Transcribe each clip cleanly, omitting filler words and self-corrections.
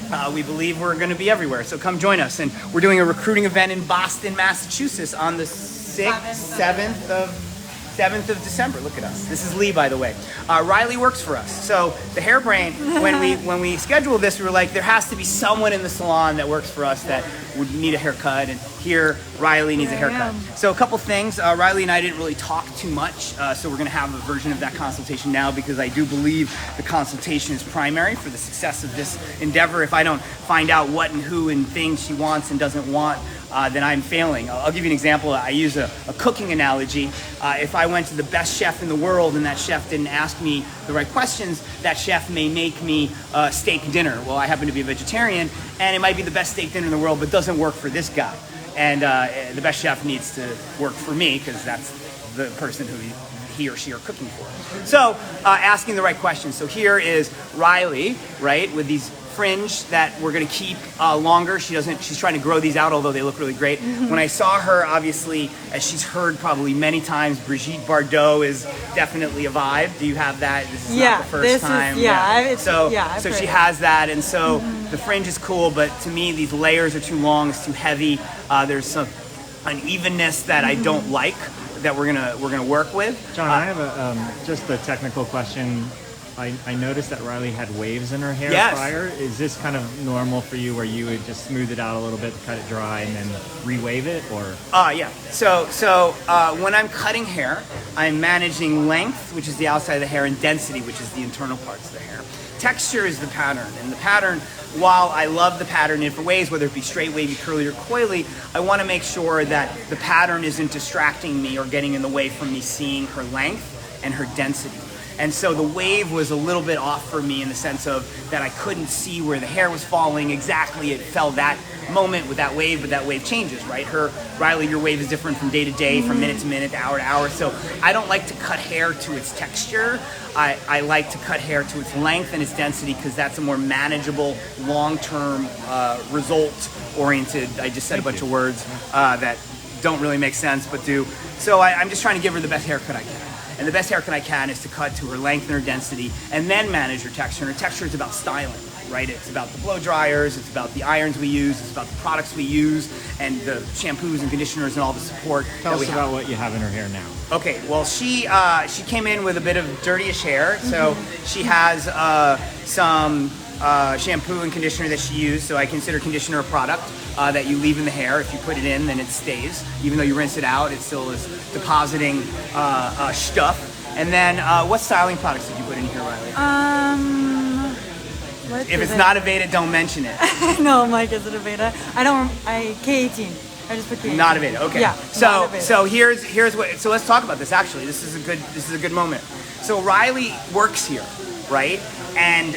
So we believe we're going to be everywhere. So come join us. And we're doing a recruiting event in Boston, Massachusetts on the 7th of December. Look at us. This is Lee, by the way. Riley works for us. So the Hair Brain, when we scheduled this, we were like, there has to be someone in the salon that works for us that would need a haircut. And here, Riley needs a haircut. So a couple things. Riley and I didn't really talk too much. So we're going to have a version of that consultation now because I do believe the consultation is primary for the success of this endeavor. If I don't find out what and who and things she wants and doesn't want, then I'm failing. I'll give you an example. I use a cooking analogy. If I went to the best chef in the world and that chef didn't ask me the right questions, that chef may make me steak dinner. Well, I happen to be a vegetarian, and it might be the best steak dinner in the world, but doesn't work for this guy. And the best chef needs to work for me because that's the person who he or she are cooking for. So asking the right questions. So here is Riley, right, with these fringe that we're going to keep longer. She's trying to grow these out, although they look really great. When I saw her, obviously, as she's heard probably many times, Brigitte Bardot is definitely a vibe. Do you have that? This is not the first time. So she has that, and so the fringe is cool, but to me, these layers are too long, it's too heavy. There's some unevenness that I don't like that we're gonna work with. John, I have just a technical question. I noticed that Riley had waves in her hair prior. Is this kind of normal for you where you would just smooth it out a little bit to cut it dry and then re-wave it, or? Yeah. So when I'm cutting hair, I'm managing length, which is the outside of the hair, and density, which is the internal parts of the hair. Texture is the pattern, and the pattern, while I love the pattern in different ways, whether it be straight, wavy, curly, or coily, I want to make sure that the pattern isn't distracting me or getting in the way from me seeing her length and her density. And so the wave was a little bit off for me in the sense of that I couldn't see where the hair was falling exactly. It fell that moment with that wave, but that wave changes, right? Riley, your wave is different from day to day, from minute to minute, hour to hour. So I don't like to cut hair to its texture. I like to cut hair to its length and its density because that's a more manageable, long-term, result-oriented. I just said a bunch of words that don't really make sense, but do. So I'm just trying to give her the best haircut I can. And the best haircut I can is to cut to her length and her density and then manage her texture. And her texture is about styling, right? It's about the blow dryers, it's about the irons we use, it's about the products we use, and the shampoos and conditioners and all the support. Tell us about what you have in her hair now. Okay, well, she came in with a bit of dirtyish hair. So she has some shampoo and conditioner that she used. So I consider conditioner a product that you leave in the hair. If you put it in, then it stays. Even though you rinse it out, it still is depositing stuff. And then what styling products did you put in here, Riley? If it's not Aveda, don't mention it. No, Mike, is it Aveda? K18. I just put K18. Not Aveda, okay. Yeah. So here's what. So let's talk about this. Actually, this is a good moment. So Riley works here, right? And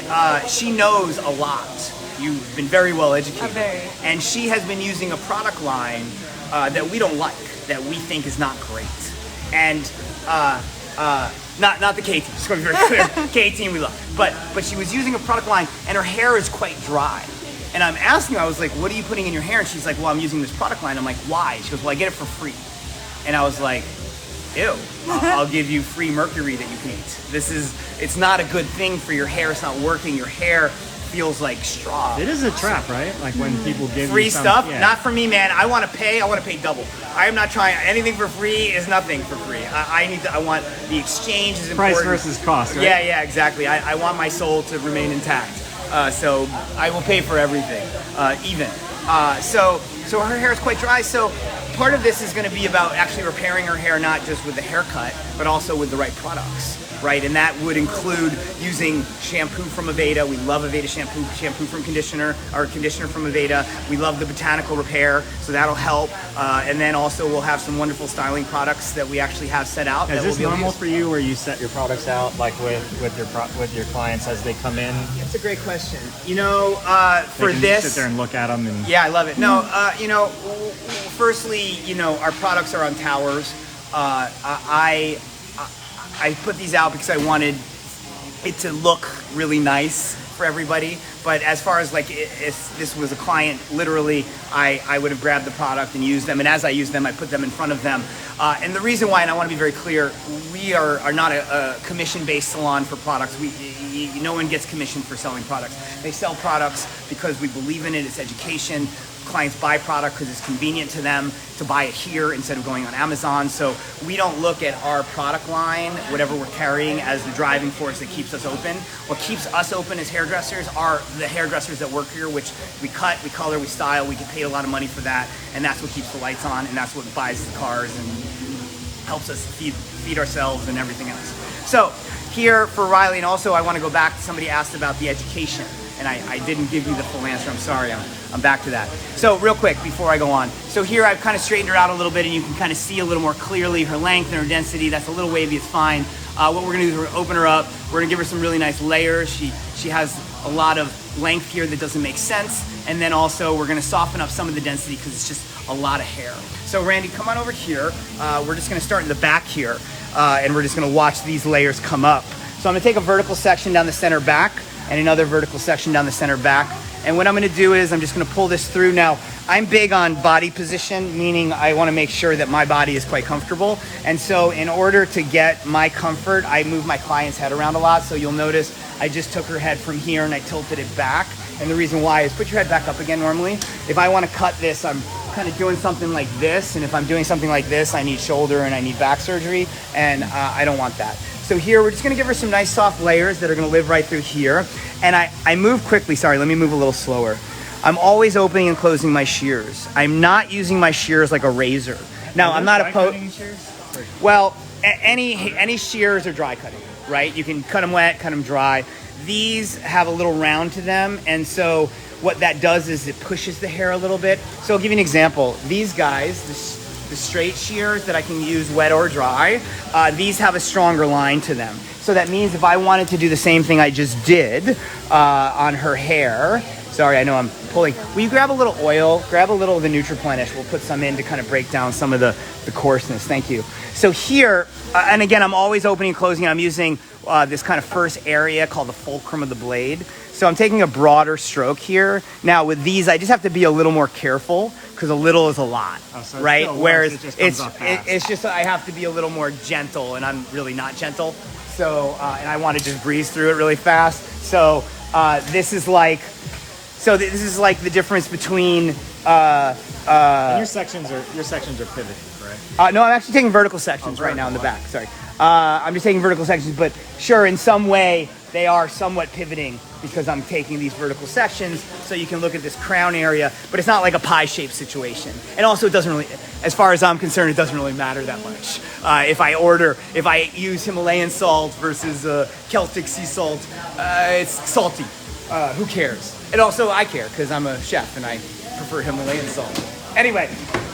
she knows a lot. You've been very well educated. Very. And she has been using a product line that we don't like, that we think is not great. And not the K18, just going to be very clear. K18 we love. But she was using a product line and her hair is quite dry. And I'm asking her, I was like, what are you putting in your hair? And she's like, well, I'm using this product line. I'm like, why? She goes, well, I get it for free. And I was like, ew, I'll give you free mercury that you can eat. It's not a good thing for your hair. It's not working. Your hair feels like straw. It is a trap, right? Like when people give free you some, stuff. Yeah. Not for me, man. I want to pay double. I am not trying anything for free. Is nothing for free. I want the exchange is important. Price versus cost, right? Yeah, exactly. I want my soul to remain intact. So I will pay for everything, even. So her hair is quite dry. So part of this is going to be about actually repairing her hair, not just with the haircut, but also with the right products, right? And that would include using shampoo from Aveda. We love Aveda shampoo from conditioner from Aveda. We love the botanical repair, so that'll help. And then also we'll have some wonderful styling products that we actually have set out. Is this normal for you, where you set your products out like with your clients as they come in? That's a great question. For they can this, sit there and look at them and. Yeah, I love it. No, firstly, our products are on towers. I put these out because I wanted it to look really nice for everybody, but as far as like if this was a client, literally I would have grabbed the product and used them, and as I use them I put them in front of them. And the reason why, and I want to be very clear, we are not a commission-based salon for products. No one gets commission for selling products. They sell products because we believe in it. It's education. Clients buy product because it's convenient to them to buy it here instead of going on Amazon. So we don't look at our product line, whatever we're carrying, as the driving force that keeps us open. What keeps us open as hairdressers are the hairdressers that work here, which we cut, we color, we style, we get paid a lot of money for that, and that's what keeps the lights on, and that's what buys the cars and helps us feed ourselves and everything else. So here for Riley, and also I want to go back to somebody asked about the education, and I didn't give you the full answer. I'm sorry. I'm back to that. So real quick before I go on. So here I've kind of straightened her out a little bit, and you can kind of see a little more clearly her length and her density. That's a little wavy, it's fine. What we're gonna do is we're gonna open her up. We're gonna give her some really nice layers. She has a lot of length here that doesn't make sense. And then also we're gonna soften up some of the density because it's just a lot of hair. So Randy, come on over here. We're just gonna start in the back here, and we're just gonna watch these layers come up. So I'm gonna take a vertical section down the center back and another vertical section down the center back. And what I'm gonna do is I'm just gonna pull this through. Now, I'm big on body position, meaning I wanna make sure that my body is quite comfortable. And so in order to get my comfort, I move my client's head around a lot. So you'll notice I just took her head from here and I tilted it back. And the reason why is put your head back up again normally. If I wanna cut this, I'm kind of doing something like this. And if I'm doing something like this, I need shoulder and I need back surgery. And I don't want that. So here, we're just gonna give her some nice soft layers that are gonna live right through here. And I move quickly, sorry, let me move a little slower. I'm always opening and closing my shears. I'm not using my shears like a razor. Now, I'm not opposed. Well, any shears are dry cutting, right? You can cut them wet, cut them dry. These have a little round to them, and so what that does is it pushes the hair a little bit. So I'll give you an example. These guys, the straight shears that I can use wet or dry, these have a stronger line to them. So that means if I wanted to do the same thing I just did on her hair, sorry, I know I'm pulling. Will you grab a little oil, grab a little of the Nutriplenish, we'll put some in to kind of break down some of the coarseness, thank you. So here, and again, I'm always opening and closing, I'm using this kind of first area called the fulcrum of the blade. So I'm taking a broader stroke here. Now with these, I just have to be a little more careful because a little is a lot, so right? Whereas it's just I have to be a little more gentle, and I'm really not gentle. So, and I want to just breeze through it really fast. So this is like the difference between. And your sections are pivoting, right? No, I'm actually taking vertical sections right now in the back. Sorry, I'm just taking vertical sections, but sure, in some way they are somewhat pivoting because I'm taking these vertical sections, so you can look at this crown area, but it's not like a pie-shaped situation. And also, it doesn't really, as far as I'm concerned, it doesn't really matter that much. If I use Himalayan salt versus Celtic sea salt, it's salty. Who cares? And also, I care because I'm a chef and I prefer Himalayan salt. Anyway,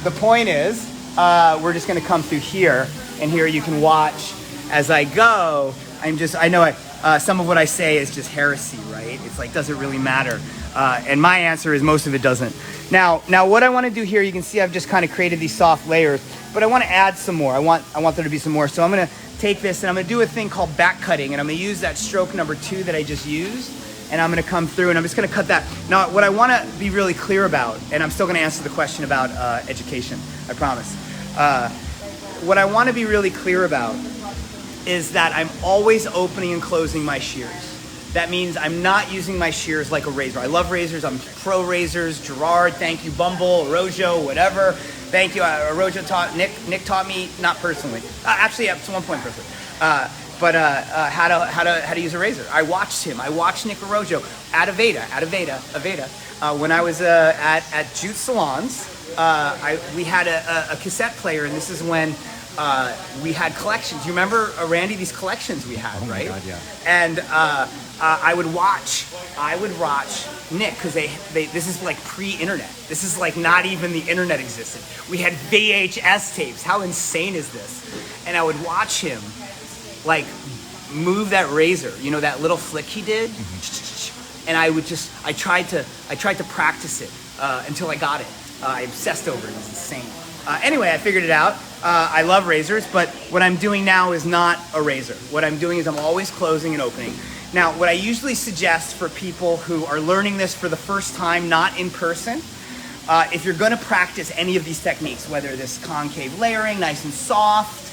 the point is, we're just gonna come through here, and here you can watch as I go. I know some of what I say is just heresy, right? It's like, does it really matter? And my answer is most of it doesn't. Now what I want to do here, you can see I've just kind of created these soft layers, but I want to add some more. I want there to be some more. So I'm going to take this and I'm going to do a thing called back cutting, and I'm going to use that stroke number 2 that I just used, and I'm going to come through and I'm just going to cut that. Now, what I want to be really clear about, and I'm still going to answer the question about education, I promise. What I want to be really clear about is that I'm always opening and closing my shears. That means I'm not using my shears like a razor. I love razors, I'm pro razors. Gerard, thank you. Bumble, Arojo, whatever. Thank you. Arojo taught, Nick taught me, not personally. Actually, at one point personally. But how to use a razor. I watched him. I watched Nick Arojo at Aveda. When I was at Jute Salons, we had a cassette player, and this is when we had collections. You remember, Randy, these collections we had, right? Oh my God, yeah. And I would watch Nick, because this is like pre-internet. This is like not even the internet existed. We had VHS tapes. How insane is this? And I would watch him like move that razor, you know, that little flick he did. Mm-hmm. And I tried to practice it until I got it. I obsessed over it. It was insane. Anyway, I figured it out. I love razors, but what I'm doing now is not a razor. What I'm doing is I'm always closing and opening. Now, what I usually suggest for people who are learning this for the first time, not in person, if you're gonna practice any of these techniques, whether this concave layering, nice and soft,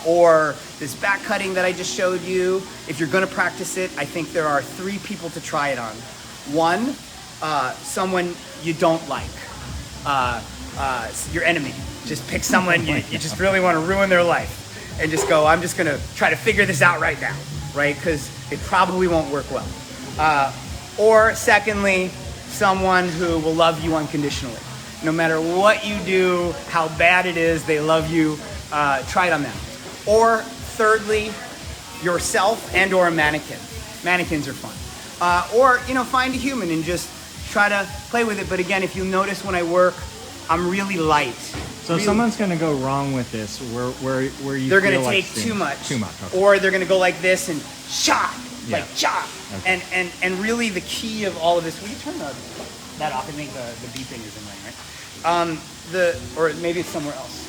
or this back cutting that I just showed you, if you're gonna practice it, I think there are 3 people to try it on. 1, someone you don't like, your enemy. Just pick someone you just really wanna ruin their life and just go, I'm just gonna try to figure this out right now, right? Because it probably won't work well. Or secondly, someone who will love you unconditionally. No matter what you do, how bad it is, they love you. Try it on them. Or thirdly, yourself and or a mannequin. Mannequins are fun. Or, find a human and just try to play with it. But again, if you notice when I work, I'm really light. So if someone's going to go wrong with this, where you they're going to like take too much. Too much. Okay. Or they're going to go like this and chop, Yeah. like chop. Okay. And really the key of all of this, will you turn that off? I think the beeping is annoying, right? Or maybe it's somewhere else.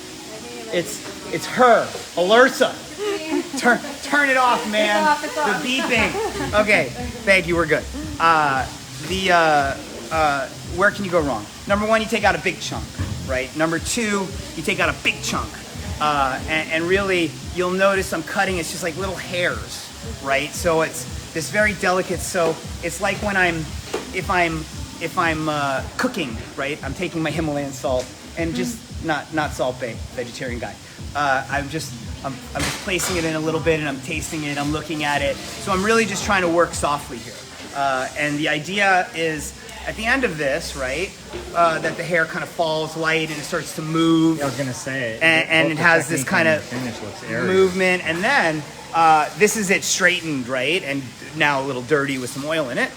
It's her, Alersa. Turn it off, man. It's off. The beeping. Okay, thank you. We're good. Where can you go wrong? Number 1, you take out a big chunk, right? Number 2, you take out a big chunk, and really you'll notice I'm cutting. It's just like little hairs, right? So it's this very delicate. So it's like when if I'm cooking, right? I'm taking my Himalayan salt and just not Salt Bae, vegetarian guy. I'm just placing it in a little bit and I'm tasting it, I'm looking at it. So I'm really just trying to work softly here. And the idea is at the end of this, right, that the hair kind of falls light and it starts to move. I was going to say. And it has this kind of movement. And then this is it straightened, right? And now a little dirty with some oil in it.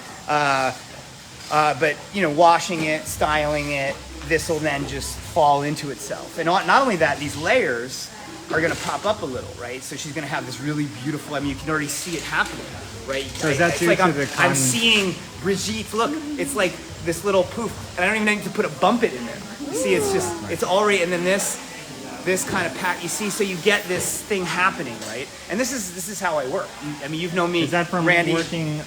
But, washing it, styling it, this will then just fall into itself. And not only that, these layers are going to pop up a little, right? So she's going to have this really beautiful, you can already see it happening, right? So is that it's like I'm seeing Brigitte, look, it's like this little poof, and I don't even need to put a bump it in there. You see, it's already, and then this kind of pat, you see, so you get this thing happening, right? And this is how I work. You've known me, Is that from Randy, working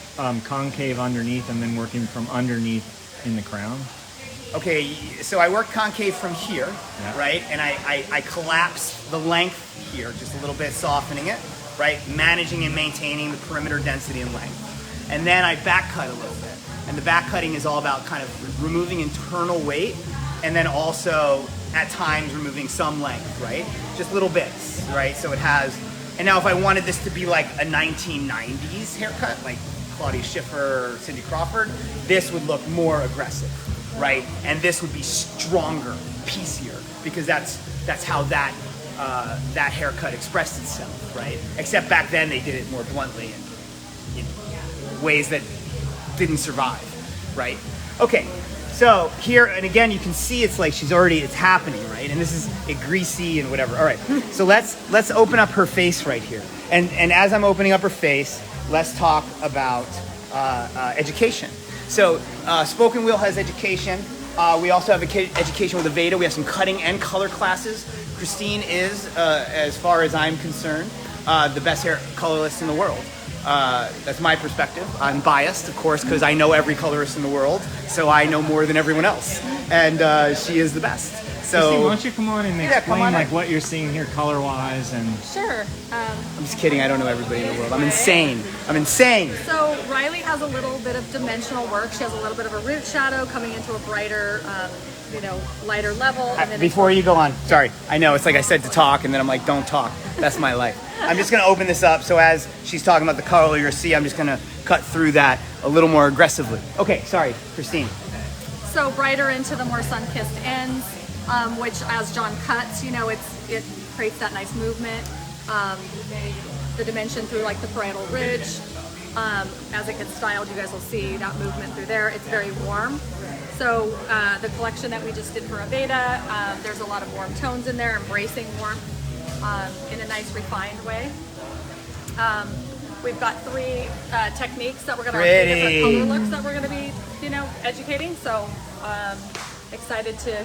concave underneath and then working from underneath in the crown? Okay, so I work concave from here, Yeah. right? And I collapse the length here, just a little bit, softening it, right? Managing and maintaining the perimeter density and length. And then I back cut a little bit. And the back cutting is all about kind of removing internal weight and then also at times removing some length, right? Just little bits, right? So it has, and now if I wanted this to be like a 1990s haircut, like Claudia Schiffer or Cindy Crawford, this would look more aggressive, right? And this would be stronger, piecier, because that's how that haircut expressed itself, right? Except back then they did it more bluntly and ways that didn't survive, right? Okay, so here, and again, you can see it's like it's happening, right? And this is greasy and whatever. All right, so let's open up her face right here. And as I'm opening up her face, let's talk about education. So Spoken Wheel has education. We also have education with Aveda. We have some cutting and color classes. Christine is, as far as I'm concerned, the best hair colorist in the world. That's my perspective. I'm biased, of course, because I know every colorist in the world, so I know more than everyone else. And she is the best. So Christine, why don't you come on and explain what you're seeing here color-wise and... Sure. I'm just kidding. I don't know everybody in the world. I'm insane. So Riley has a little bit of dimensional work. She has a little bit of a root shadow coming into a brighter, lighter level. And then Before you go on, sorry. I know it's like I said to talk, and then I'm like, don't talk. That's my life. I'm just going to open this up. So as she's talking about the color, you'll see I'm just going to cut through that a little more aggressively. Okay, sorry, Christine. So brighter into the more sun-kissed ends, which as John cuts, it creates that nice movement. The dimension through like the parietal ridge. As it gets styled, you guys will see that movement through there. It's very warm. So the collection that we just did for Aveda, there's a lot of warm tones in there, embracing warmth in a nice refined way. We've got 3 techniques that we're going to, 3 different color looks that we're going to be, educating. So excited to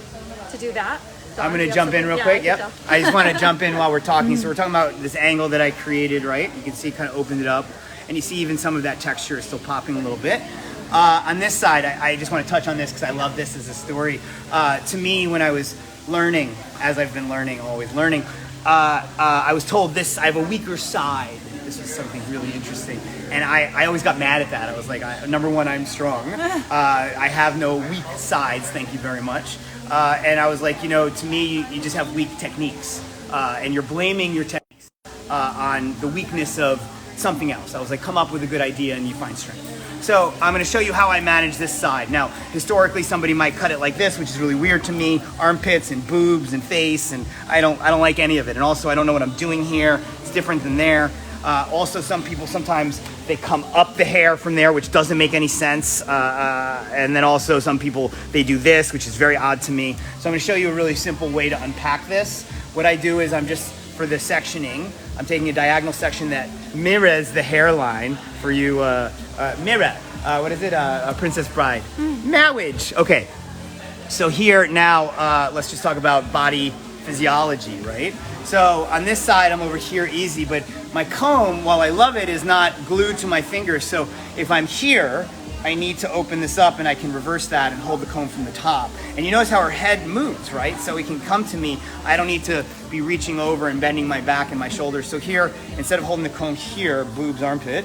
do that. I'm going to jump in real quick. Yep. I just want to jump in while we're talking. So we're talking about this angle that I created, right? You can see kind of opened it up. and you see even some of that texture is still popping a little bit. On this side, I just want to touch on this because I love this as a story. To me, when I was learning, as I've been learning, always learning, I was told this, I have a weaker side. This was something really interesting. And I always got mad at that. I was like, number one, I'm strong. I have no weak sides, thank you very much. And I was like, you know, to me, you just have weak techniques. And you're blaming your techniques on the weakness of something else. I was like, come up with a good idea and you find strength. So I'm going to show you how I manage this side. Now, historically, somebody might cut it like this, which is really weird to me. Armpits and boobs and face, and I don't like any of it. And also, I don't know what I'm doing here. It's different than there. Also, some people, sometimes they come up the hair from there, which doesn't make any sense. And then also some people, they do this, which is very odd to me. So I'm going to show you a really simple way to unpack this. What I do is I'm just, for the sectioning, I'm taking a diagonal section that mirrors the hairline for you, what is it? Princess Bride. Marriage. Okay. So here now, let's just talk about body physiology, right? So on this side, I'm over here easy, but my comb, while I love it, is not glued to my fingers. So if I'm here, I need to open this up and I can reverse that and hold the comb from the top. And you notice how her head moves, right? So it can come to me. I don't need to be reaching over and bending my back and my shoulders. So here, instead of holding the comb here, boobs, armpit,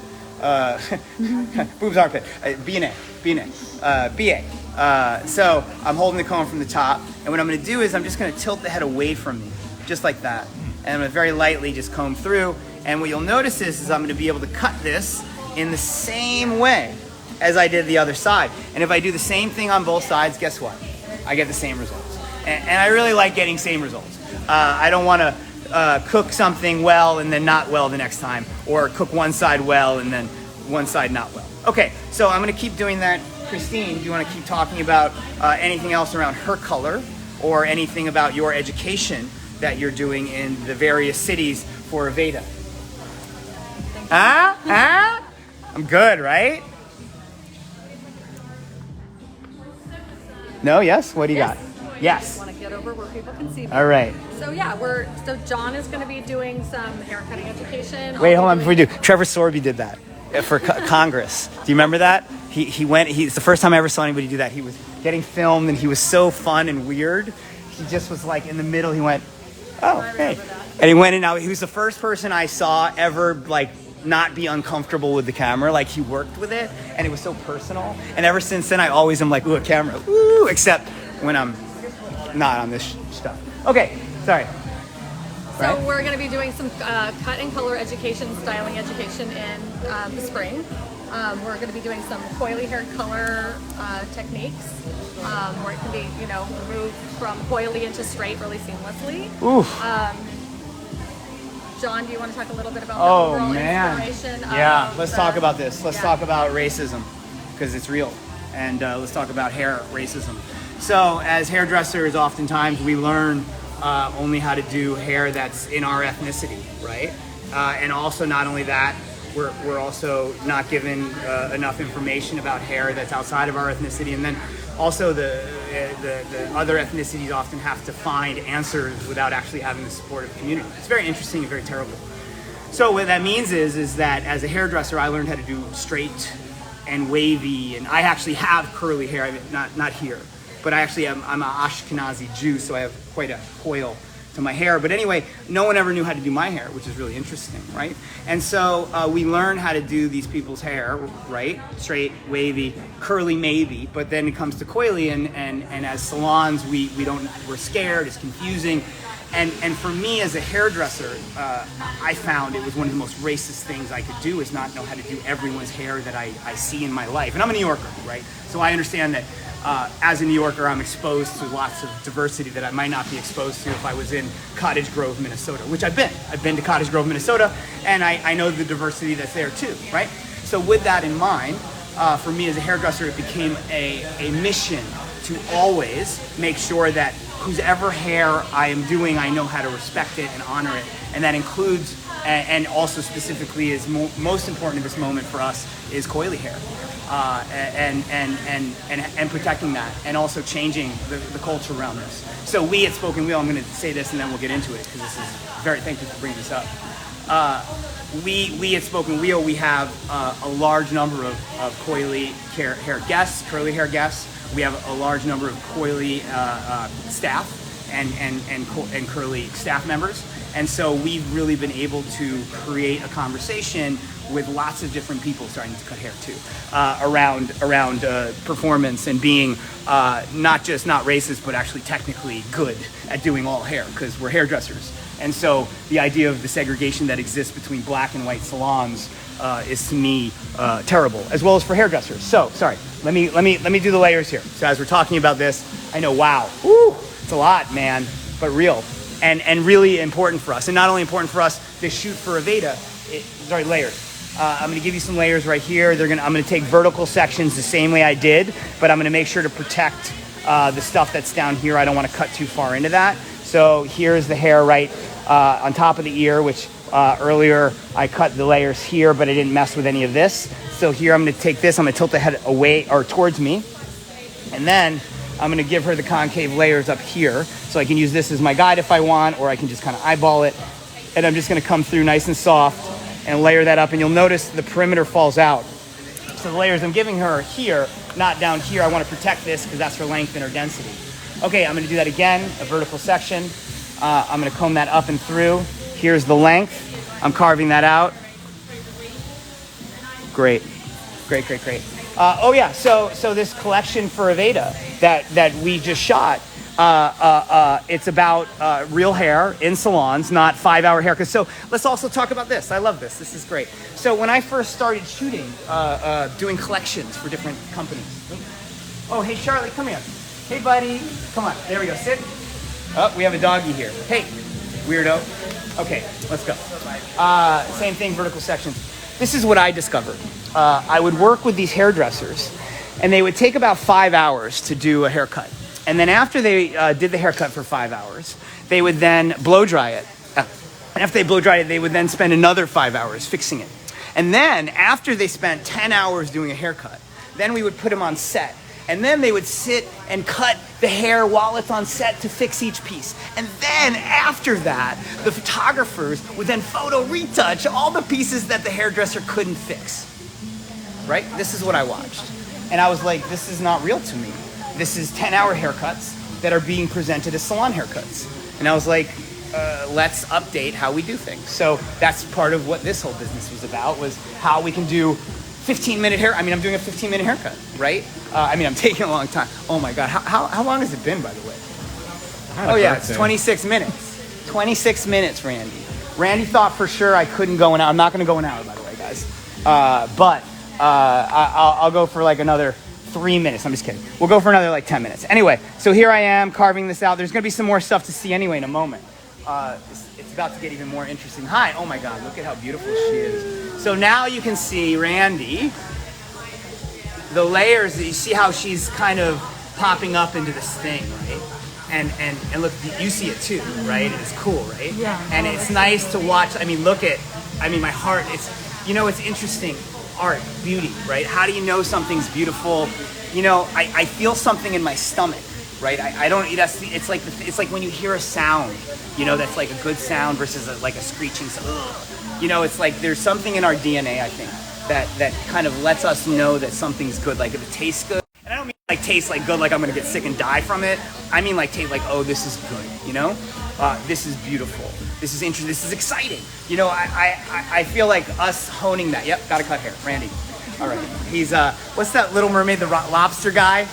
boobs, armpit, BA. So I'm holding the comb from the top. And what I'm gonna do is I'm just gonna tilt the head away from me, just like that. And I'm gonna very lightly just comb through. And what you'll notice is I'm gonna be able to cut this in the same way as I did the other side. And if I do the same thing on both sides, guess what? I get the same results. And I really like getting same results. I don't wanna cook something well and then not well the next time, or cook one side well and then one side not well. Okay, so I'm gonna keep doing that. Christine, do you wanna keep talking about anything else around her color or anything about your education that you're doing in the various cities for Aveda? I'm good, right? No, yes? What do you got? Yes. I want to get over where people can see me. All right. So yeah, so John is going to be doing some haircutting education. Wait, hold on before we do. Trevor Sorby did that for Congress. Do you remember that? It's the first time I ever saw anybody do that. He was getting filmed and he was so fun and weird. He just was like in the middle, he went, oh, hey. And he went in. Now he was the first person I saw ever like not be uncomfortable with the camera. Like he worked with it and it was so personal. And ever since then I always am like, ooh, a camera, ooh, except when I'm not on this stuff. Okay, sorry. So we're going to be doing some cut and color education, styling education in the spring. We're going to be doing some coily hair color techniques where it can be, moved from coily into straight really seamlessly. John, do you want to talk a little bit about the overall inspiration? Yeah, let's talk about this. Let's talk about racism because it's real. And let's talk about hair racism. So as hairdressers, oftentimes we learn only how to do hair that's in our ethnicity, right? And also not only that, we're also not given enough information about hair that's outside of our ethnicity. And then also the other ethnicities often have to find answers without actually having the support of the community. It's very interesting and very terrible. So what that means is that as a hairdresser, I learned how to do straight and wavy, and I actually have curly hair. I mean, not here, but I'm an Ashkenazi Jew, so I have quite a coil to my hair. But anyway, no one ever knew how to do my hair, which is really interesting, right? And so we learn how to do these people's hair, right? Straight, wavy, curly maybe, but then it comes to coily, and as salons, we're scared, it's confusing. And for me as a hairdresser, I found it was one of the most racist things I could do is not know how to do everyone's hair that I see in my life. And I'm a New Yorker, right? So I understand that as a New Yorker, I'm exposed to lots of diversity that I might not be exposed to if I was in Cottage Grove, Minnesota, which I've been. I've been to Cottage Grove, Minnesota, and I know the diversity that's there too, right? So with that in mind, for me as a hairdresser, it became a mission to always make sure that whosever hair I am doing, I know how to respect it and honor it. And that includes, and also specifically is most important in this moment for us, is coily hair. And protecting that, and also changing the culture around this. So we at Spoken Wheel, I'm going to say this and then we'll get into it because this is thank you for bringing this up. we at Spoken Wheel, we have a large number of coily hair guests, curly hair guests. We have a large number of coily staff and curly staff members. And so we've really been able to create a conversation with lots of different people starting to cut hair too, around performance and being not racist, but actually technically good at doing all hair, because we're hairdressers. And so the idea of the segregation that exists between black and white salons is to me terrible, as well as for hairdressers. So sorry, let me do the layers here. So as we're talking about this, I know, wow, woo, it's a lot, man, but real and really important for us. And not only important for us, the shoot for Aveda, layers. I'm gonna give you some layers right here. I'm gonna take vertical sections the same way I did, but I'm gonna make sure to protect the stuff that's down here. I don't wanna cut too far into that. So here's the hair right on top of the ear, which earlier I cut the layers here, but I didn't mess with any of this. So here I'm gonna take this, I'm gonna tilt the head away or towards me, and then I'm gonna give her the concave layers up here. So I can use this as my guide if I want, or I can just kind of eyeball it. And I'm just gonna come through nice and soft and layer that up, and you'll notice the perimeter falls out. So the layers I'm giving her here, not down here. I wanna protect this because that's her length and her density. Okay, I'm gonna do that again, a vertical section. I'm gonna comb that up and through. Here's the length. I'm carving that out. Great, great, great, great. Oh yeah, so this collection for Aveda that we just shot, it's about real hair in salons, not 5-hour haircuts. So let's also talk about this. I love this. This is great. So when I first started shooting, doing collections for different companies. Oh, hey, Charlie, come here. Hey, buddy. Come on. There we go. Sit. Oh, we have a doggy here. Hey, weirdo. Okay, let's go. Same thing, vertical sections. This is what I discovered. I would work with these hairdressers, and they would take about 5 hours to do a haircut. And then after they did the haircut for 5 hours, they would then blow dry it. And after they blow dried it, they would then spend another 5 hours fixing it. And then after they spent 10 hours doing a haircut, then we would put them on set. And then they would sit and cut the hair while it's on set to fix each piece. And then after that, the photographers would then photo retouch all the pieces that the hairdresser couldn't fix. Right? This is what I watched. And I was like, this is not real to me. This is 10-hour haircuts that are being presented as salon haircuts. And I was like, let's update how we do things. So that's part of what this whole business was about, was how we can do 15-minute hair. I mean, I'm doing a 15-minute haircut, right? I mean, I'm taking a long time. Oh my God, how long has it been, by the way? Oh yeah, it's 26 minutes. 26 minutes, Randy. Randy thought for sure I couldn't go an hour. I'm not gonna go an hour, by the way, guys. But I'll go for like another 3 minutes. I'm just kidding. We'll go for another like 10 minutes. Anyway, so here I am carving this out. There's gonna be some more stuff to see anyway in a moment. It's about to get even more interesting. Hi, oh my God, look at how beautiful she is. So now you can see Randy, the layers, you see how she's kind of popping up into this thing, right? And look, you see it too, right? And it's cool, right? Yeah. And it's nice to watch. I mean, my heart, it's interesting. Art, beauty, right? How do you know something's beautiful? You know, I feel something in my stomach, right? It's like when you hear a sound, you know, that's like a good sound versus like a screeching sound. You know, it's like there's something in our DNA, I think, that kind of lets us know that something's good. Like if it tastes good, and I don't mean like taste like good, like I'm gonna get sick and die from it. I mean like taste like, oh, this is good, you know? This is beautiful. This is interesting. This is exciting. You know, I feel like us honing that. Yep, gotta cut hair. Randy. All right. He's, what's that Little Mermaid, the lobster guy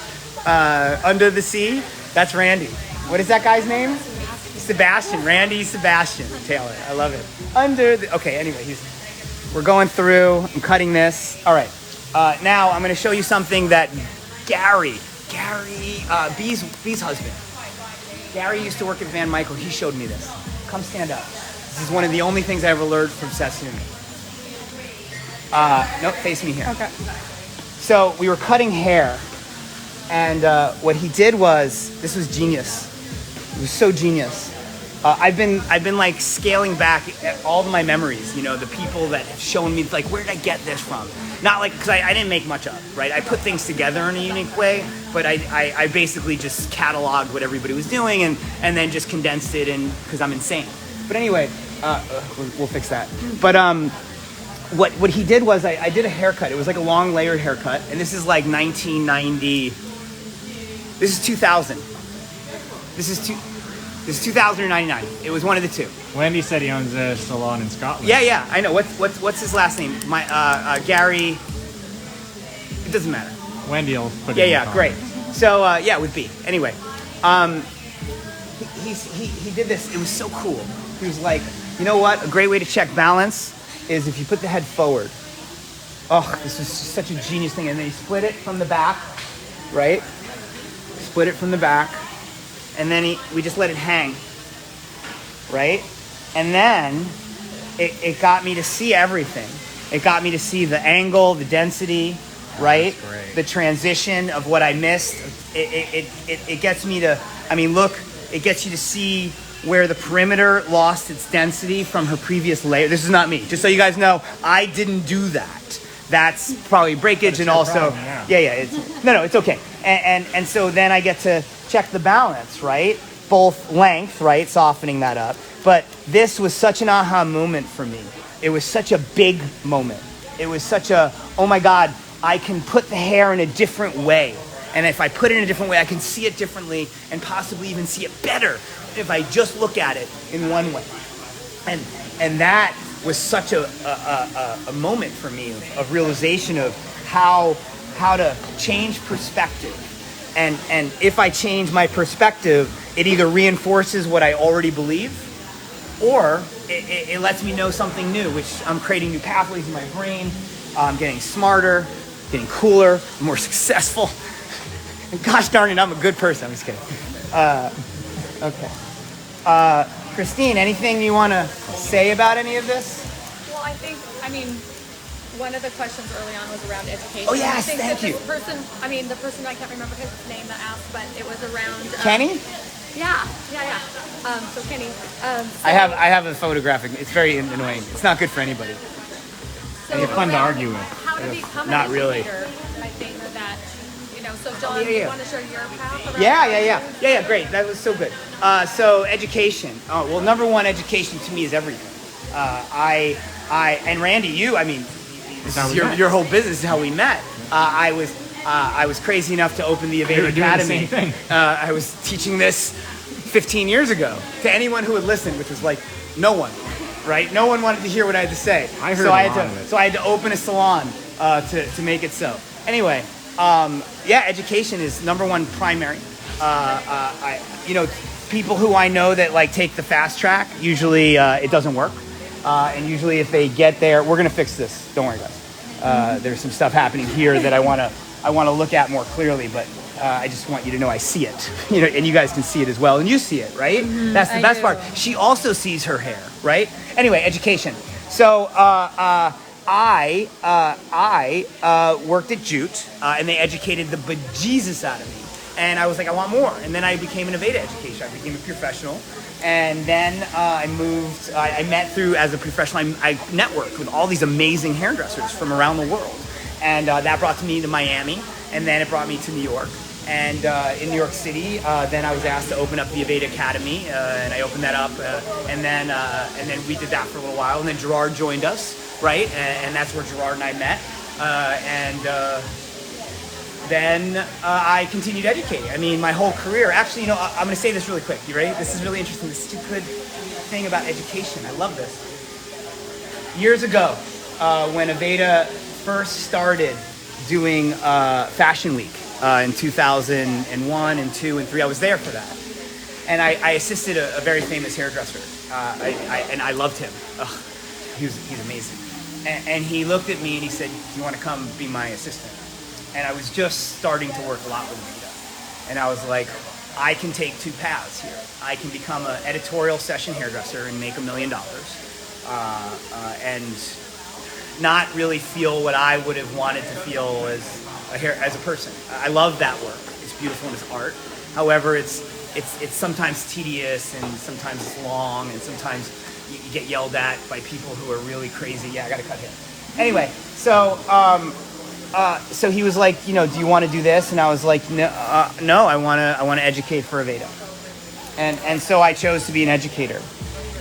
under the sea? That's Randy. What is that guy's name? Sebastian. Randy Sebastian Taylor. I love it. Okay, anyway, we're going through. I'm cutting this. All right. Now I'm going to show you something that Gary, B's husband. Gary used to work at Van Michael. He showed me this. Come stand up. This is one of the only things I ever learned from Sassoon. Nope, face me here. Okay. So we were cutting hair, and what he did was, this was genius. It was so genius. I've been like scaling back at all of my memories, you know, the people that have shown me, like, where did I get this from? Not like, because I didn't make much up, right? I put things together in a unique way, but I basically just cataloged what everybody was doing and then just condensed it in, because I'm insane. But anyway, We'll fix that. But what he did was I did a haircut. It was like a long layered haircut, and this is like 1990. This is 2000. This is 2000 or 99. It was one of the two. Wendy said he owns a salon in Scotland. Yeah, I know. What's his last name? My Gary. It doesn't matter. Wendy will put it in the comments. Great. So it would be. Anyway, he did this. It was so cool. He was like, you know what? A great way to check balance is if you put the head forward. Oh, this is such a genius thing. And then you split it from the back, right? Split it from the back, and then we just let it hang, right? And then it got me to see everything. It got me to see the angle, the density, right? The transition of what I missed. It gets me to, look, it gets you to see where the perimeter lost its density from her previous layer. This is not me. Just so you guys know, I didn't do that. That's probably breakage, and also, problem, it's okay. And so then I get to check the balance, right? Both length, right? Softening that up. But this was such an aha moment for me. It was such a big moment. It was such a, oh my God, I can put the hair in a different way. And if I put it in a different way, I can see it differently and possibly even see it better if I just look at it in one way. And that was such a moment for me of realization of how to change perspective. And if I change my perspective, it either reinforces what I already believe, or it lets me know something new, which I'm creating new pathways in my brain. I'm getting smarter, getting cooler, more successful. And gosh darn it, I'm a good person. I'm just kidding. Okay. Christine, anything you want to say about any of this? Well, one of the questions early on was around education. Oh, yes, I think thank you. The person, I can't remember his name that asked, but it was around... Kenny? Yeah. So Kenny... I have a photographic. It's very annoying. It's not good for anybody. So It's fun to argue with. How to become Not an really. educator, I think that, so John, do you want to share your path around Yeah, great. That was so good. So education. Oh, well, number one, education to me is everything. And Randy, this is your whole business is how we met. I was crazy enough to open the Aveda Academy. The same thing. I was teaching this 15 years ago to anyone who would listen, which was like no one, right? No one wanted to hear what I had to say. I heard so a lot of it. So I had to open a salon to make it so. Anyway, education is number one primary. People who I know that like take the fast track, usually it doesn't work. And usually if they get there, we're gonna fix this. Don't worry, guys. There's some stuff happening here that I wanna look at more clearly, but I just want you to know I see it. And you guys can see it as well, and you see it, right? That's the best part. She also sees her hair, right? Anyway, education. So I worked at Jute, and they educated the bejesus out of me. And I was like, I want more. And then I became an Aveda education. I became a professional. And then I moved, I met through, as a professional, I networked with all these amazing hairdressers from around the world. And that brought me to Miami. And then it brought me to New York. And in New York City, then I was asked to open up the Aveda Academy. And I opened that up. And then we did that for a little while. And then Gerard joined us, right? And that's where Gerard and I met. Then I continued educating. My whole career, actually, I'm going to say this really quick. You ready? This is really interesting. This is a good thing about education. I love this. Years ago, when Aveda first started doing Fashion Week in 2001 and 2 and 3, I was there for that. And I assisted a very famous hairdresser. And I loved him. Ugh, he's amazing. And he looked at me and he said, "You want to come be my assistant?" And I was just starting to work a lot with Aveda. And I was like, I can take two paths here. I can become an editorial session hairdresser and make $1 million, and not really feel what I would have wanted to feel as a person. I love that work. It's beautiful and it's art. However, it's sometimes tedious, and sometimes it's long, and sometimes you get yelled at by people who are really crazy. Yeah, I got to cut here. Anyway, so he was like, do you want to do this? And I was like, no, I want to educate for Aveda. And so I chose to be an educator.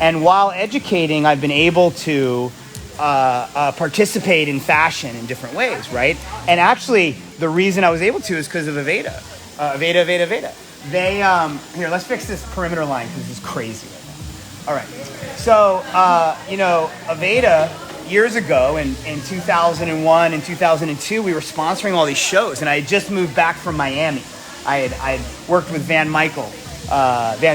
And while educating, I've been able to participate in fashion in different ways, right? And actually, the reason I was able to is because of Aveda. Aveda. They, here, let's fix this perimeter line because this is crazy right now. All right. So, Aveda, years ago in 2001 and 2002, we were sponsoring all these shows, and I had just moved back from Miami. I had worked with Van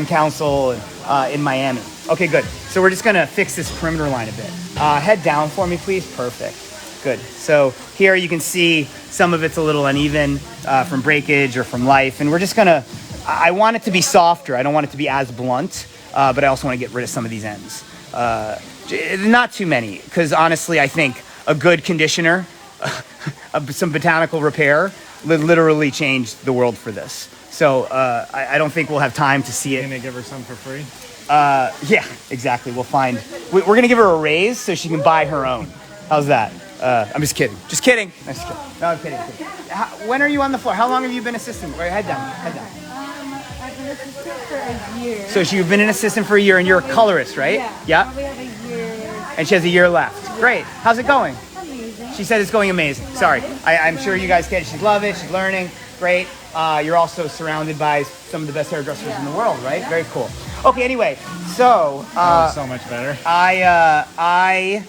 Council in Miami. Okay, good. So we're just gonna fix this perimeter line a bit. Head down for me, please. Perfect. Good. So here you can see some of it's a little uneven from breakage or from life, and we're just gonna, I want it to be softer. I don't want it to be as blunt, but I also want to get rid of some of these ends. Not too many, because honestly, I think a good conditioner, some botanical repair, literally changed the world for this. So I don't think we'll have time to see it. You're gonna give her some for free? Yeah, exactly. We're gonna give her a raise so she can buy her own. How's that? I'm just kidding. Just kidding. No, I'm kidding. When are you on the floor? How long have you been assisting? Head down. I've been an assistant for a year. So you've been an assistant for a year, and you're a colorist, right? Yeah. Probably have a year. And she has a year left. Great. How's it going? Amazing. She said it's going amazing. Sorry. I'm sure you guys get it. She loves it. She's learning. Great. You're also surrounded by some of the best hairdressers in the world, right? Very cool. Okay. Anyway, so so much better. I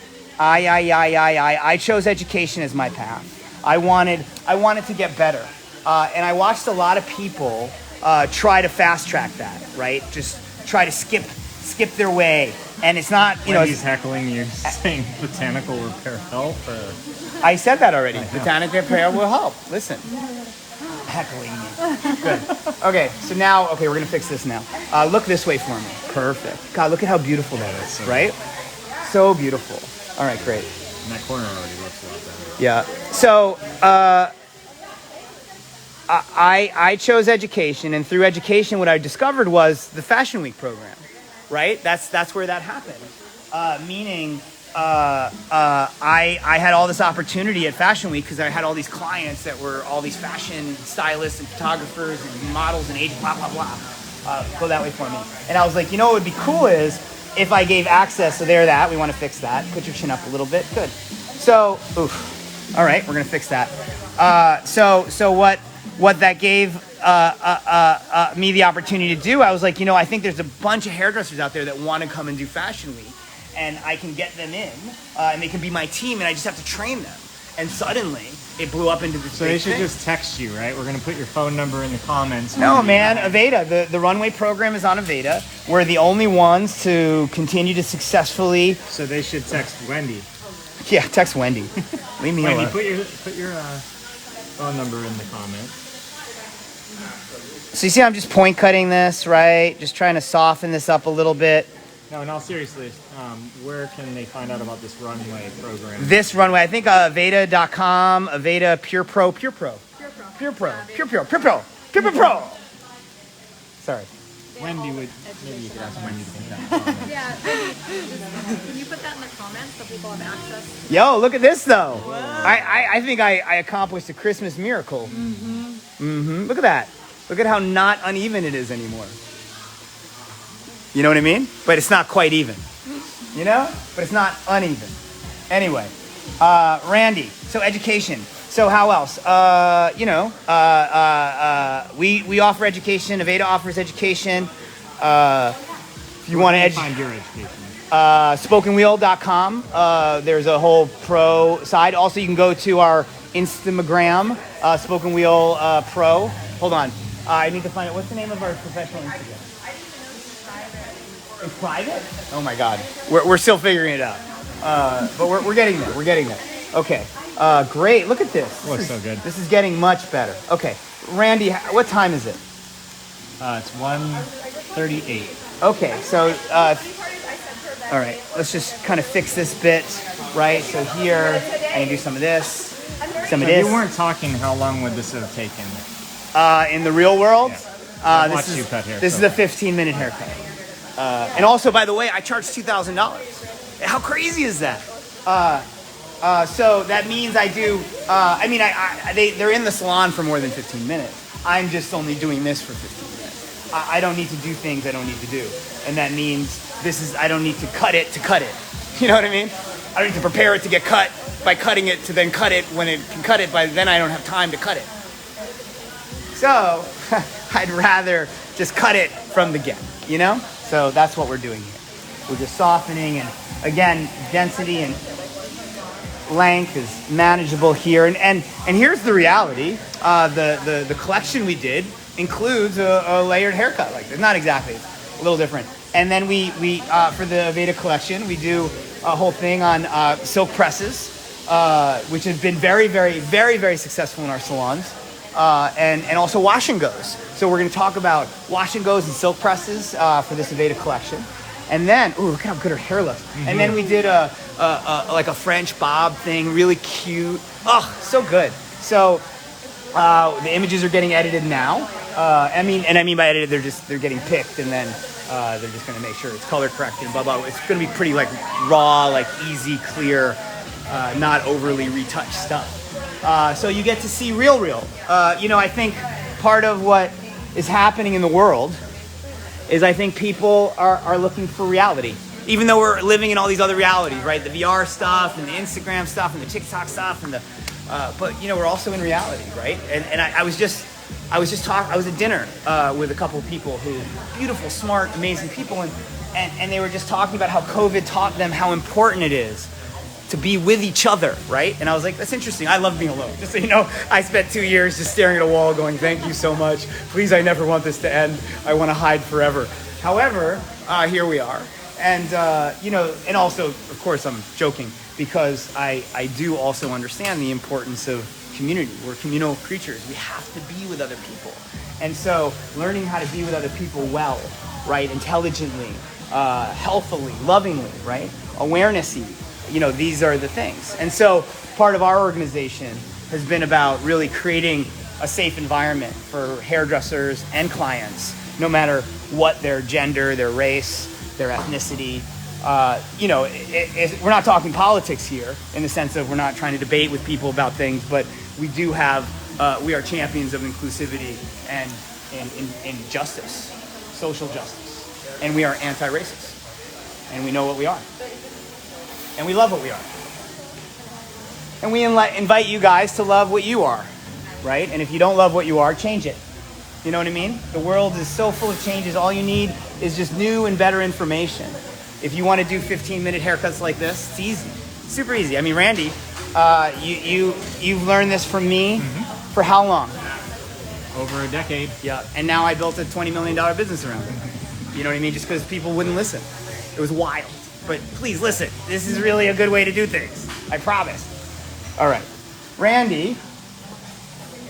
chose education as my path. I wanted to get better, and I watched a lot of people try to fast track that, right? Just try to skip their way, and it's not, Wendy's heckling you, saying botanical repair help. I said that already. Botanical repair will help. Listen, heckling me. Good. Okay, so now, we're gonna fix this now. Look this way for me. Perfect. God, look at how beautiful that is, right? So beautiful. All right, great. And that corner already looks a lot better. Yeah. So I chose education, and through education, what I discovered was the Fashion Week program, right? That's where that happened. Meaning, I had all this opportunity at Fashion Week because I had all these clients that were all these fashion stylists and photographers and models and agents, blah, blah, blah. Go that way for me. And I was like, what would be cool is if I gave access, so there that, we want to fix that. Put your chin up a little bit, good. So, all right, we're gonna fix that. So what that gave me the opportunity to do, I was like, I think there's a bunch of hairdressers out there that want to come and do Fashion Week, and I can get them in, and they can be my team, and I just have to train them. And suddenly, it blew up into this. So they should just text you, right? We're gonna put your phone number in the comments. No, man, Aveda. The runway program is on Aveda. We're the only ones to continue to successfully. So they should text Wendy. Yeah, text Wendy. Leave me Wendy, alone. put your phone number in the comments. So you see, I'm just point cutting this, right? Just trying to soften this up a little bit. No, in all seriousness, where can they find out about this runway program? This runway, I think Aveda.com, Aveda Pure Pro. Sorry. Wendy maybe you could ask Wendy to put that in the comments. Yeah, can you put that in the comments so people have access? Yo, look at this though. I think I accomplished a Christmas miracle. Look at that. Look at how not uneven it is anymore. You know what I mean? But it's not quite even. But it's not uneven. Anyway, Randy. So education. So how else? We offer education. Aveda offers education. If you want to find your education. Spokenwheel.com. There's a whole pro side. Also, you can go to our Instagram, Spoken Wheel Pro. Hold on. I need to find out. What's the name of our professional Instagram? It's private? Oh my God. We're still figuring it out. But we're getting there. We're getting there. Okay. Great. Look at this. Looks so good. This is getting much better. Okay. Randy, what time is it? It's 1:38. Okay. So, all right. Let's just kind of fix this bit, right? So here, I can do some of this, some of this. If you weren't talking, how long would this have taken? In the real world, I've watched you cut hair. This is a 15-minute haircut. And also, by the way, I charge $2,000. How crazy is that? So that means I do. They're in the salon for more than 15 minutes. I'm just only doing this for 15 minutes. I don't need to do things I don't need to do, and that means I don't need to cut it to cut it. You know what I mean? I don't need to prepare it to get cut by cutting it to then cut it when it can cut it, then I don't have time to cut it. So I'd rather just cut it from the get, you know? So that's what we're doing here. We're just softening, and again, density and length is manageable here. And here's the reality. The collection we did includes a layered haircut like this. Not exactly, it's a little different. And then we for the Aveda collection, we do a whole thing on silk presses, which has been very, very, very, very successful in our salons. And also wash and goes. So we're going to talk about wash and goes and silk presses for this Aveda collection. And then, ooh, look at how good her hair looks. Mm-hmm. And then we did like a French bob thing, really cute. Oh, so good. So the images are getting edited now. I mean by edited, they're getting picked, and then they're just going to make sure it's color corrected and blah blah. It's going to be pretty like raw, like easy, clear, not overly retouched stuff. So you get to see real. I think part of what is happening in the world is I think people are looking for reality. Even though we're living in all these other realities, right? The VR stuff and the Instagram stuff and the TikTok stuff and but we're also in reality, right? And I was at dinner with a couple of people who, beautiful, smart, amazing people, and they were just talking about how COVID taught them how important it is to be with each other, right? And I was like, that's interesting. I love being alone. Just so you know, I spent 2 years just staring at a wall going, thank you so much. Please, I never want this to end. I want to hide forever. However, here we are. And, and also, of course, I'm joking because I do also understand the importance of community. We're communal creatures. We have to be with other people. And so learning how to be with other people well, right? Intelligently, healthily, lovingly, right? Awareness-y. These are the things. And so part of our organization has been about really creating a safe environment for hairdressers and clients, no matter what their gender, their race, their ethnicity. We're not talking politics here in the sense of we're not trying to debate with people about things, but we do have, we are champions of inclusivity and justice, social justice. And we are anti-racist. And we know what we are. And we love what we are. And we invite you guys to love what you are, right? And if you don't love what you are, change it. You know what I mean? The world is so full of changes. All you need is just new and better information. If you want to do 15-minute haircuts like this, it's easy. Super easy. I mean, Randy, you've learned this from me for how long? Over a decade. Yeah. And now I built a $20 million business around it. You know what I mean? Just because people wouldn't listen. It was wild. But please listen, this is really a good way to do things. I promise. All right. Randy.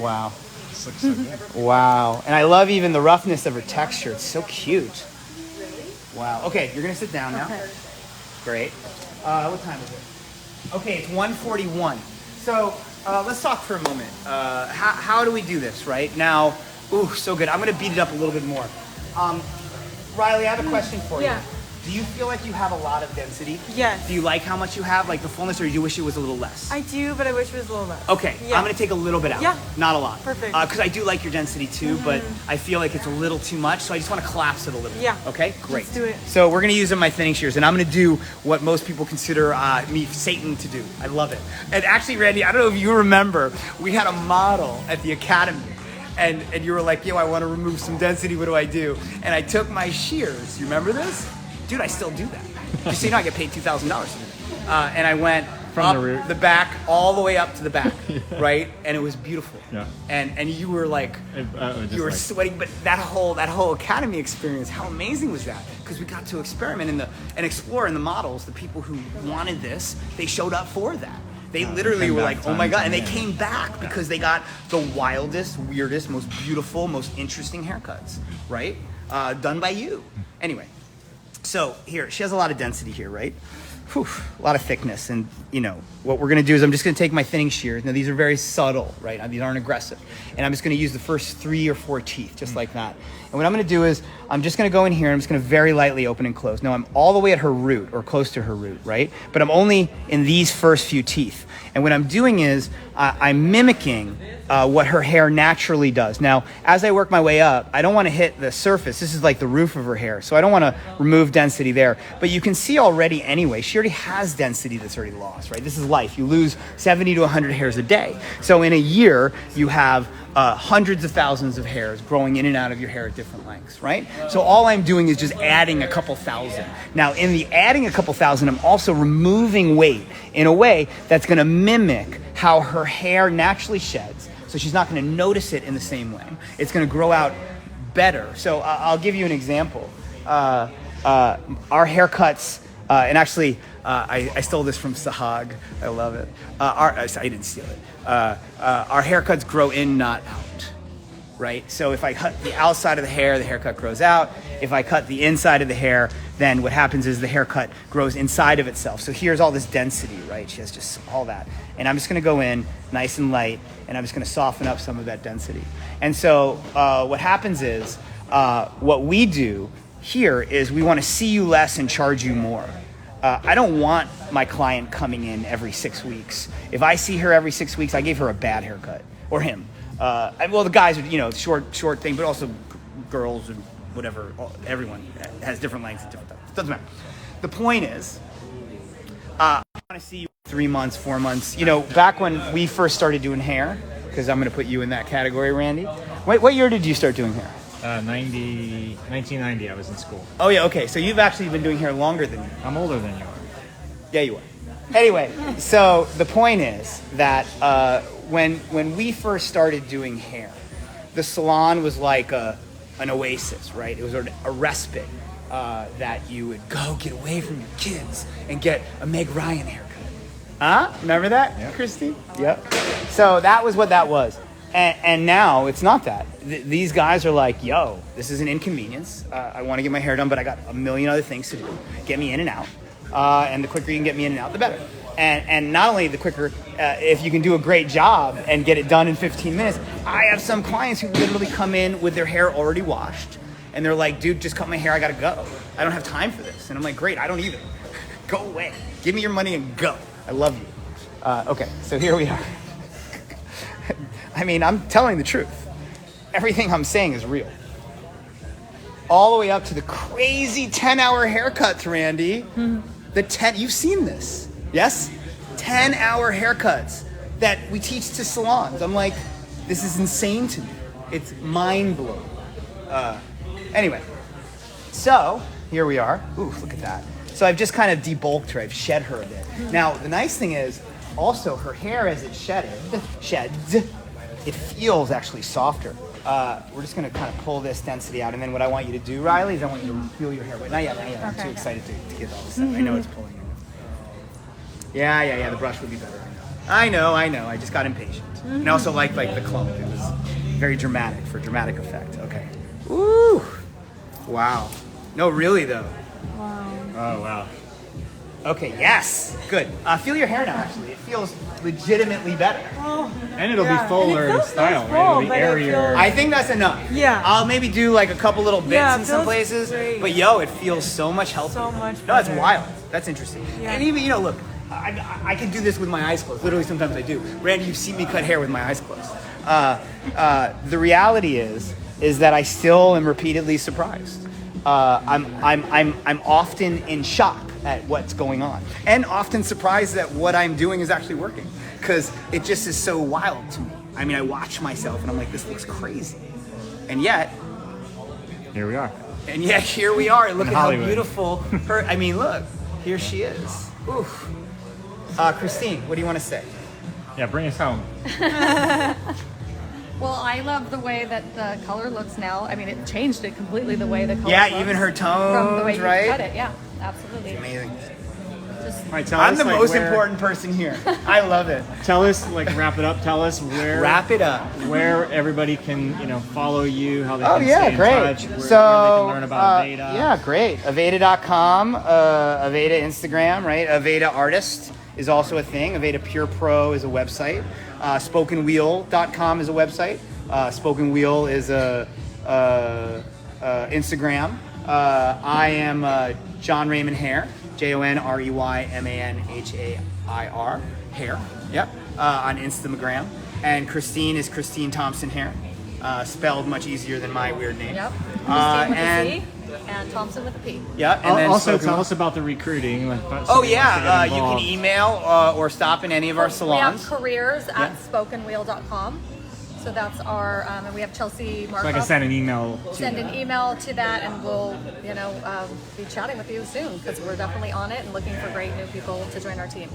Wow. This looks so good. Wow. And I love even the roughness of her texture. It's so cute. Wow. Okay, you're going to sit down now. Okay. Great. What time is it? Okay, it's 1:41. So let's talk for a moment. How do we do this, right? Now, ooh, so good. I'm going to beat it up a little bit more. Riley, I have a question for you. Do you feel like you have a lot of density? Yes. Do you like how much you have, like the fullness, or do you wish it was a little less? I do, but I wish it was a little less. Okay, Yeah. I'm gonna take a little bit out. Yeah. Not a lot. Perfect. Because I do like your density too, but I feel like it's a little too much, so I just want to collapse it a little. Yeah. Okay, great. Let's do it. So we're gonna use my thinning shears, and I'm gonna do what most people consider me Satan to do. I love it. And actually, Randy, I don't know if you remember, we had a model at the academy. And you were like, yo, I want to remove some density. What do I do? And I took my shears. You remember this? Dude, I still do that. Just so you know, I get paid $2,000 to do that. And I went From up the back, all the way up to the back, right? And it was beautiful. Yeah. And you were like, you were sweating. But that whole academy experience, how amazing was that? Because we got to experiment and explore in the models. The people who wanted this, they showed up for that. They literally were like, oh my God. And they came back because they got the wildest, weirdest, most beautiful, most interesting haircuts, right? Done by you. Anyway, so here, she has a lot of density here, right? whew, a lot of thickness. And what we're gonna do is I'm just gonna take my thinning shears. Now these are very subtle, right? These aren't aggressive. And I'm just gonna use the first 3 or 4 teeth, just like that. And what I'm gonna do is I'm just gonna go in here and I'm just gonna very lightly open and close. Now I'm all the way at her root or close to her root, right? But I'm only in these first few teeth. And what I'm doing is I'm mimicking what her hair naturally does. Now, as I work my way up, I don't want to hit the surface. This is like the roof of her hair, so I don't want to remove density there. But you can see already anyway, she already has density that's already lost, right? This is life. You lose 70 to 100 hairs a day. So in a year, you have hundreds of thousands of hairs growing in and out of your hair at different lengths, right? So all I'm doing is just adding a couple thousand. Now, in the adding a couple thousand, I'm also removing weight in a way that's going to mimic how her hair naturally sheds. So she's not going to notice it in the same way. It's going to grow out better. So I'll give you an example. Our haircuts, and actually, I stole this from Sahag. I love it. I didn't steal it. Our haircuts grow in, not out, right? So if I cut the outside of the haircut grows out. If I cut the inside of the hair, then what happens is the haircut grows inside of itself. So here's all this density, right? She has just all that. And I'm just gonna go in nice and light, and I'm just gonna soften up some of that density. And so what happens is, what we do here is we wanna see you less and charge you more. I don't want my client coming in every 6 weeks. If I see her every 6 weeks, I gave her a bad haircut, or him. Well, the guys are, short thing, but also girls and whatever, everyone has different lengths at different times. Doesn't matter. The point is, I want to see you 3 months, 4 months. Back when we first started doing hair, because I'm going to put you in that category, Randy. What year did you start doing hair? 1990, I was in school. Oh yeah, okay. So you've actually been doing hair longer than me. I'm older than you are. Yeah, you are. Anyway, so the point is that when we first started doing hair, the salon was like an oasis, right? It was a respite that you would go get away from your kids and get a Meg Ryan haircut. Huh? Remember that, Yep. Christy? Yep. So that was what that was. And now it's not that. These guys are like, yo, this is an inconvenience. I want to get my hair done, but I got a million other things to do. Get me in and out. And the quicker you can get me in and out, the better. And not only the quicker, if you can do a great job and get it done in 15 minutes, I have some clients who literally come in with their hair already washed. And they're like, dude, just cut my hair. I got to go. I don't have time for this. And I'm like, great, I don't either. Go away. Give me your money and go. I love you. Okay, so here we are. I mean, I'm telling the truth. Everything I'm saying is real. All the way up to the crazy 10-hour haircuts, Randy. You've seen this, yes? 10-hour haircuts that we teach to salons. I'm like, this is insane to me. It's mind-blowing. Anyway, so here we are. Ooh, look at that. So I've just kind of debulked her. I've shed her a bit. Now, the nice thing is, also her hair as it sheds, it feels actually softer. We're just gonna kind of pull this density out, and then what I want you to do, Riley, is I want you to feel your hair. Wait, not yet. I'm too excited to get all this stuff. I know it's pulling. Yeah, the brush would be better. I know. I just got impatient. And I also like the clump. It was very dramatic for dramatic effect. Okay. Ooh. Wow. No, really though. Wow. Oh, wow. Okay, yes. Good. Feel your hair now, actually. It feels legitimately better. Oh, And it'll yeah. be fuller And it in feels style, nice right? It'll be full, but it airier. feels- I think that's enough. Yeah. I'll maybe do like a couple little bits Yeah, in it some feels places. great. But yo, it feels so much healthier. So much No, that's better. wild. That's interesting. Yeah. And even, look, I can do this with my eyes closed. Literally, sometimes I do. Randy, you've seen me cut hair with my eyes closed. The reality is that I still am repeatedly surprised. I'm often in shock at what's going on, and often surprised that what I'm doing is actually working, because it just is so wild to me. I mean, I watch myself and I'm like, this looks crazy, and yet Here we are. here we are. Look In at Hollywood. how beautiful her. I mean, look, here she is. Oof. Christine, what do you want to say? Yeah, bring us home. Well, I love the way that the color looks now. I mean, it changed it completely, the way the color Yeah, looks even her from the way tones, you right? cut it. Yeah, absolutely. Amazing. Just All right, tell I'm us, the like, most where- important person here. I love it. Tell us, like, wrap it up. Tell us where Wrap it up. where everybody can, follow you, how they Oh can yeah, stay in great. touch, where So they can learn about Aveda. yeah, great. Aveda.com, Aveda Instagram, right? Aveda Artist is also a thing. Aveda Pure Pro is a website. Spokenwheel.com is a website. Spoken Wheel is a Instagram. I am John Raymond Hair, JONREYMANHAIR, Hair. Yep, on Instagram. And Christine is Christine Thompson Hair, spelled much easier than my weird name. Yep. Christine with and- a C and Thompson with a P. Yeah, and then Also, Spoken tell Wheel. us about the recruiting. Like, if Oh somebody wants to yeah, get you can involved. email or stop in any of our We salons. have careers Yeah. at spokenwheel.com. So that's our, and we have Chelsea So I can Markov. send an email. Send an email to that, and we'll, be chatting with you soon because we're definitely on it and looking for great new people to join our team.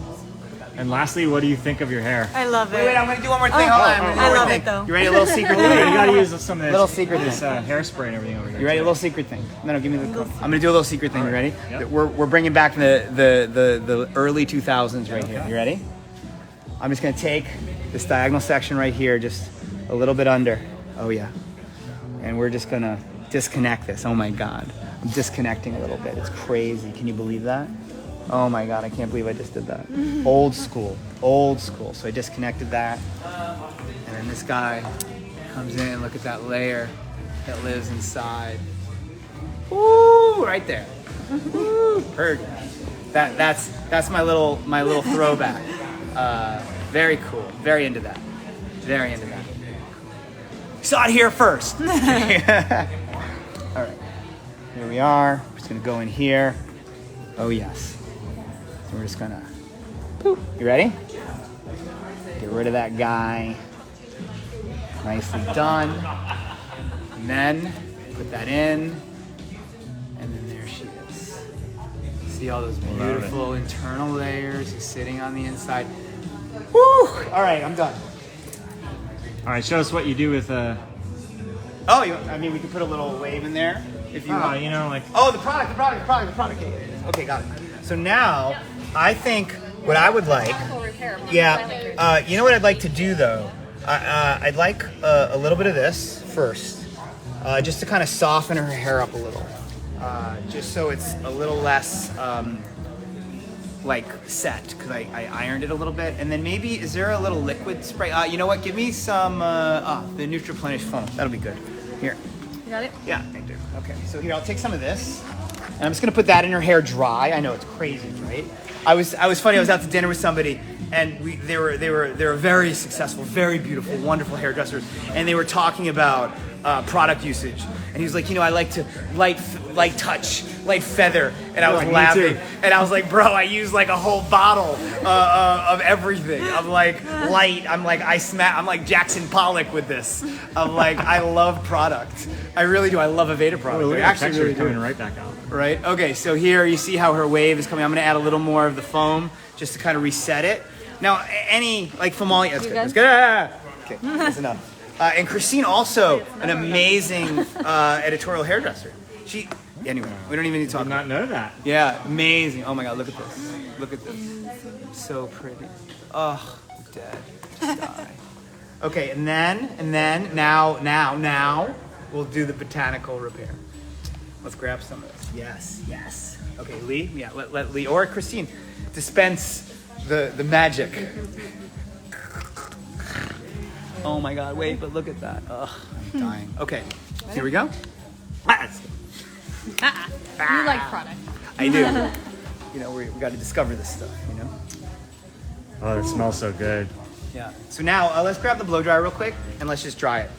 And lastly, what do you think of your hair? I love it. Wait, I'm gonna do one more thing. Hold on. I'm gonna do I one more love thing. it, though. You ready? A little secret you thing. gotta use some of this, Little secret this thing. hairspray and everything over there. You ready? A little secret thing. No, give me the. I'm gonna do a little secret thing. You ready? Yep. We're bringing back the early 2000s right here. You ready? I'm just gonna take this diagonal section right here, just a little bit under. Oh yeah. And we're just gonna disconnect this. Oh my God. I'm disconnecting a little bit. It's crazy. Can you believe that? Oh my God, I can't believe I just did that. Old school, old school. So I disconnected that. And then this guy comes in, look at that layer that lives inside. Woo, right there. Woo, heard. That's my little throwback. Very cool, very into that. Very into that. Saw it here first. All right, here we are. We're just gonna go in here. Oh yes. So we're just gonna, boop. You ready? Get rid of that guy. Nicely done. And then put that in. And then there she is. See all those beautiful internal layers just sitting on the inside. Woo! All right, I'm done. All right, show us what you do with Oh, we could put a little wave in there if you want. like. Oh, the product. Okay, got it. So now, I think what I would like, you know what I'd like to do though? I'd like a little bit of this first, just to kind of soften her hair up a little, just so it's a little less set, because I ironed it a little bit. And then maybe, is there a little liquid spray? You know what? Give me some the Nutriplenish foam. That'll be good. Here. You got it? Yeah, I do. Okay, so here I'll take some of this, and I'm just gonna put that in her hair dry. I know it's crazy, right? I was funny. I was out to dinner with somebody, and they were very successful, very beautiful, wonderful hairdressers, and they were talking about product usage. And he was like, I like to light touch, light feather, and I was me laughing, too. and I was like, bro, I use like a whole bottle of everything. I'm like light. I'm like Jackson Pollock with this. I'm like, I love product. I really do. I love Aveda product. Look I at the actually texture really coming do. right back out. Right? Okay, so here you see how her wave is coming. I'm gonna add a little more of the foam just to kind of reset it. Now, any foam, that's good. That's good. Okay, that's enough. And Christine also an amazing editorial hairdresser. Anyway, we don't even need to talk Did not know that. Yeah, amazing. Oh my God, look at this. Look at this. So pretty. Oh, I'm dead. Just die. Okay, and then now we'll do the botanical repair. Let's grab some of this. Yes. Okay, Lee. Yeah, let Lee or Christine dispense the magic. Oh my God, wait, but look at that. Ugh, I'm dying. Okay, here we go. You like product. I do. We got to discover this stuff, Oh, it smells so good. Yeah. So now let's grab the blow dryer real quick and let's just dry it.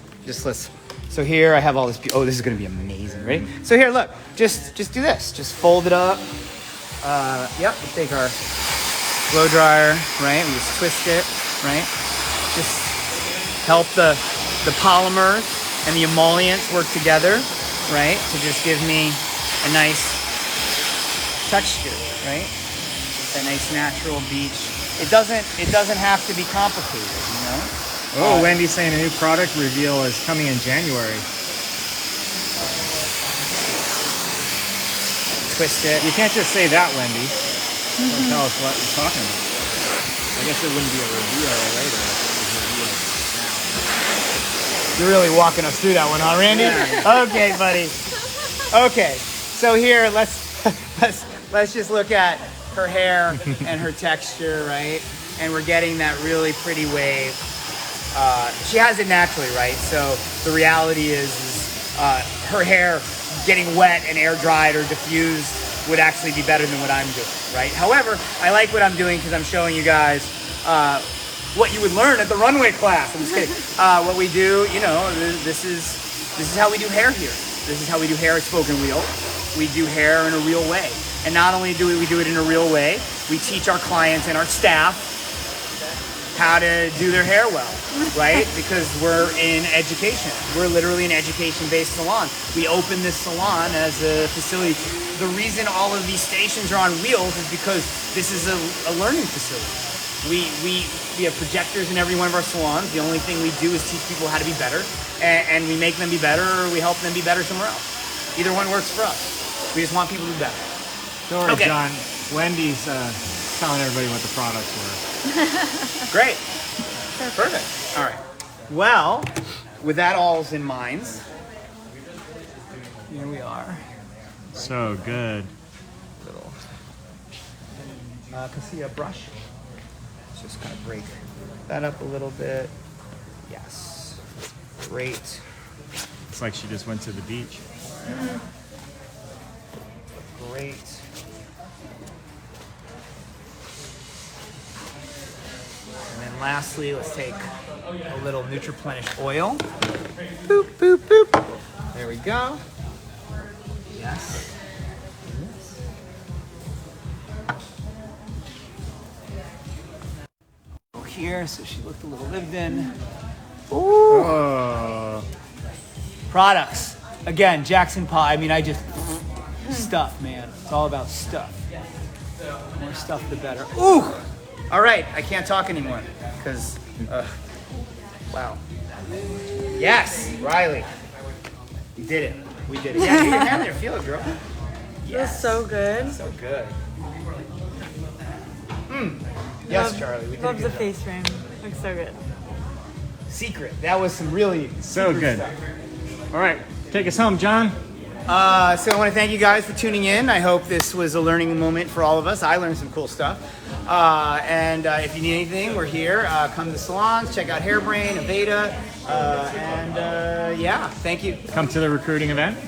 So here I have all this. Oh, this is gonna be amazing. Ready? So here, look. Just do this. Just fold it up. Yep. We'll take our blow dryer, right? We just twist it, right? Just help the polymers and the emollients work together, right? To just give me a nice texture, right? That nice natural beach. It doesn't have to be complicated, Oh, Wendy's saying a new product reveal is coming in January. Twist it. You can't just say that, Wendy. Well, tell us what you're talking about. I guess it wouldn't be a reveal later. It was revealed now. You're really walking us through that one, huh, Randy? Yeah. Okay, buddy. Okay, so here let's just look at her hair and her texture, right? And we're getting that really pretty wave. She has it naturally, right? So the reality is her hair getting wet and air dried or diffused would actually be better than what I'm doing, right? However, I like what I'm doing because I'm showing you guys what you would learn at the runway class. I'm just kidding. What we do, you know, this is how we do hair here. This is how we do hair at Spoken Wheel. We do hair in a real way. And not only do we do it in a real way, we teach our clients and our staff how to do their hair well, right? Because we're in education. We're literally an education-based salon. We opened this salon as a facility. The reason all of these stations are on wheels is because this is a learning facility. We have projectors in every one of our salons. The only thing we do is teach people how to be better, and we make them be better, or we help them be better somewhere else. Either one works for us. We just want people to be better. Don't worry, Okay. John. Wendy's telling everybody what the products were. Great. Perfect. All right. Well, with that all in mind, here we are. So good. Little Casilla brush. Let's just kind of break that up a little bit. Yes. Great. It's like she just went to the beach. Great. And then lastly, let's take a little Nutriplenish oil. Boop, boop, boop. There we go. Yes. Go here, so she looked a little lived in. Ooh. Oh. Products. Again, Jackson Pie. I mean, stuff, man. It's all about stuff. The more stuff, the better. Ooh! All right, I can't talk anymore because, wow. Yes, Riley. You did it. We did it. Yeah, get your hand there. Feel it, girl. That's so good. So good. Yes, Love- Charlie. We did a Love good the job. face frame. Looks so good. Secret. That was some really So secret good. stuff. All right, take us home, John. So I want to thank you guys for tuning in. I hope this was a learning moment for all of us. I learned some cool stuff. And if you need anything, we're here. Come to the salons, check out Hairbrain, Aveda, and yeah, thank you. Come to the recruiting event.